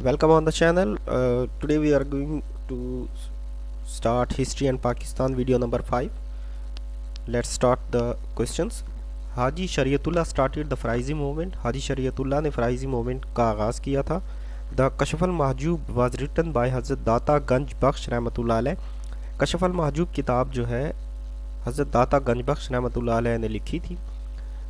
Welcome on the channel. Today we are going to start history and Pakistan video number 5. Let's start the questions. Haji शरीयतुल्लाह started the Fraizi movement. हाजी शरीयतुल्लाह ने फ्राइज़ी movement का आगाज़ किया था. The कशफल Mahjub was written by हज़रत दाता गंज बख्श रहमतुल्लाह अलैह. कशफल महजूब किताब जो है हज़रत दाता गंज बख्श रहमतुल्लाह अलैह ने लिखी थी.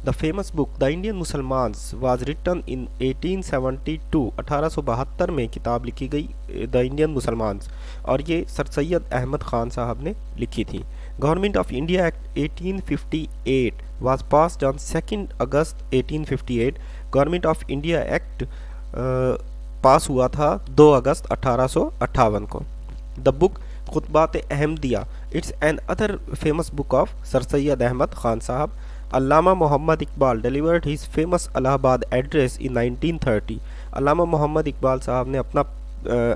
The famous book The Indian Muslimans was written in 1872 1872 में किताब लिखी गई The Indian Muslimans और ये सर सैयद अहमद ख़ान साहब ने लिखी थी. Government of India Act 1858 was passed on 2nd August 1858. Government of India Act पास हुआ था 2 अगस्त 1858 को. The book Khutbat Ahmadiya It's an other famous book of Sir Syed Ahmad Khan sahab. Allama Muhammad Iqbal delivered his famous Allahabad address in 1930. अल्लामा मोहम्मद इकबाल साहब ने अपना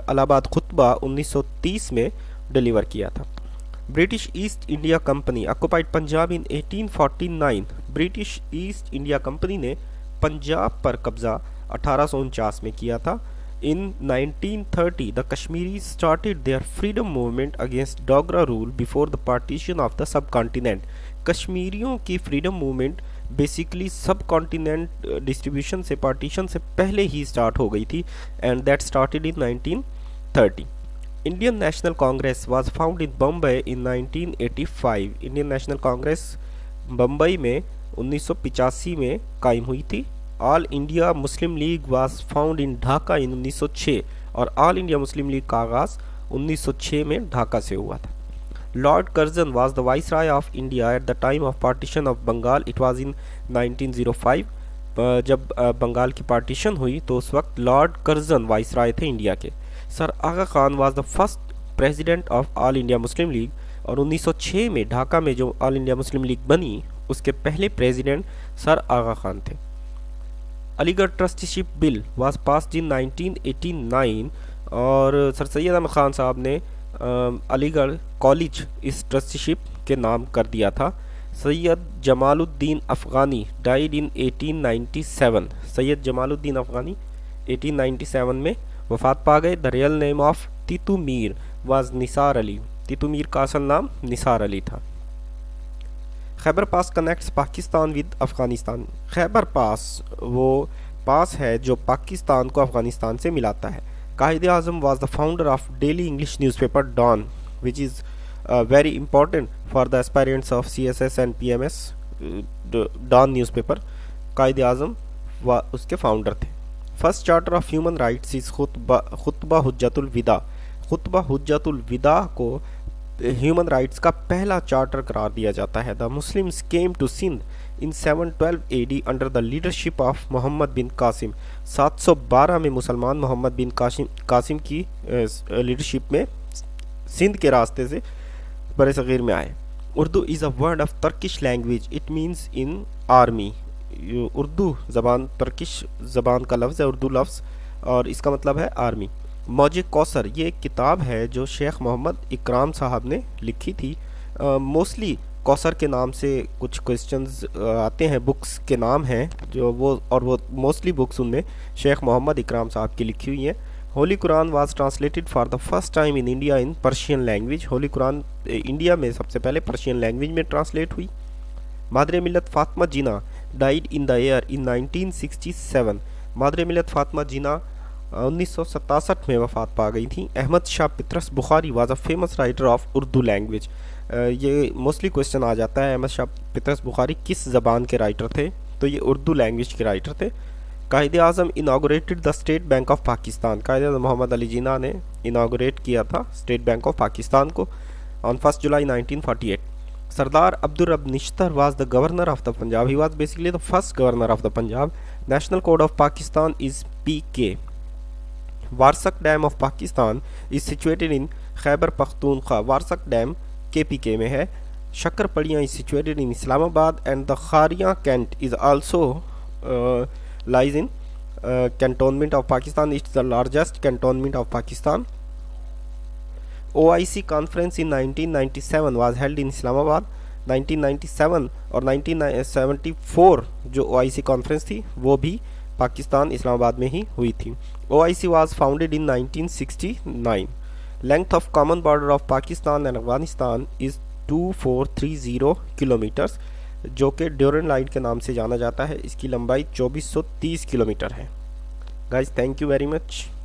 अलाहाबाद खुतबा 1930 में deliver किया था. British East India Company occupied Punjab in 1849. British East India Company ने पंजाब पर कब्ज़ा 1849 में किया था. In 1930, the Kashmiris started their freedom movement against Dogra rule before the partition of the subcontinent. कश्मीरियों की freedom movement basically subcontinent distribution से partition से पहले ही स्टार्ट हो गई थी and that started in 1930. Indian National Congress was found in Bombay in 1985. Indian National Congress Bombay में 1985 में कायम हुई थी. All India Muslim League was found in Dhaka in 1906 और ऑल इंडिया मुस्लिम लीग का आगाज़ 1906 में ढाका से हुआ था. Lord Curzon was the Viceroy of India at the time of partition of Bengal. It was in 1905. जब बंगाल की पार्टीशन हुई तो उस वक्त लॉर्ड कर्जन वाइसराय थे इंडिया के. Sir Aga Khan was the first president of All India Muslim League और 1906 में ढाका में जो ऑल इंडिया मुस्लिम लीग बनी उसके पहले प्रेसिडेंट सर आगा खान थे. Aligarh trusteeship bill was passed in 1989 और सर सैयद अहमद खान साहब ने अलीगढ़ कॉलेज इस ट्रस्टीशिप के नाम कर दिया था. Syed Jamaluddin Afghani died in 1897. सैयद जमालुद्दीन अफ़गानी 1897 में वफ़ात पा गए. The real name of Titu Mir was Nisar Ali. Titu Mir का असल नाम निसार अली था. Khyber pass connects Pakistan with Afghanistan. Khyber pass वो पास है जो पाकिस्तान को अफ़गानिस्तान से मिलाता है. Quaid-e-Azam was the founder of daily English newspaper Dawn, which is very important for the aspirants of CSS and PMS. Dawn newspaper, Quaid-e-Azam उसके फाउंडर थे. First charter of human rights is Khutba Hujjatul विदा. खुतबा हुज्जतुल विदा को ह्यूमन राइट्स का पहला charter करार दिया जाता है. The Muslims came to Sindh in 712 AD under the leadership of Muhammad bin Qasim. 712 में मुसलमान मोहम्मद बिन कासिम की लीडरशिप में सिंध के रास्ते से बर सग़ीर में आए. Urdu is a word of Turkish language. It means in army. Urdu ज़बान तर्किश ज़बान का लफ्ज़ है उर्दू लफ्ज़ और इसका मतलब है आर्मी. मौजे कौसर ये एक किताब है जो शेख मोहम्मद इकराम साहब ने लिखी थी. मोस्टली कौसर के नाम से कुछ क्वेश्चंस आते हैं, बुक्स के नाम हैं जो वो मोस्टली बुक्स उनमें शेख मोहम्मद इकराम साहब की लिखी हुई हैं. Holi Quran was translated for the first time in India in Persian language. Holi Quran India में सबसे पहले पर्शियन लैंग्वेज में ट्रांसलेट हुई. Madre Millat Fatima Jinnah died in the year in 1967. Madre Millat Fatima Jinnah 1967 में वफ़ात पा गई थी. Ahmad Shah Patras Bukhari was a famous writer of Urdu language. ये मोस्टली क्वेश्चन आ जाता है अहमद शाह पितरस बुखारी किस ज़बान के राइटर थे, तो ये उर्दू लैंग्वेज के राइटर थे. Quaid-e-Azam inaugurated the state bank of Pakistan. Quaid-e-Azam Mohammad Ali Jinnah ने इनागोरेट किया था स्टेट बैंक ऑफ पाकिस्तान को on 1 July 1948. Sardar Abdurrab Nishtar was the governor of the Punjab. He was basically the first governor of the Punjab. National code of Pakistan is PK. Warsak dam of Pakistan is situated in Khyber Pakhtunkhwa. Warsak dam KPK में है. Shakarparian is situated in Islamabad and the Kharian cantt is also lies in cantonment of Pakistan. It's the largest cantonment of Pakistan. OIC conference in 1997 was held in Islamabad. 1997 और 1974 जो OIC conference थी वो भी पाकिस्तान इस्लामाबाद में ही हुई थी. OIC was founded in 1969. Length of common border of Pakistan and Afghanistan is 2430 kilometers, جو کہ ڈیورن لائن کے نام سے جانا جاتا ہے. اس کی لمبائی 2430 کلومیٹر ہے. Guys, thank you very much.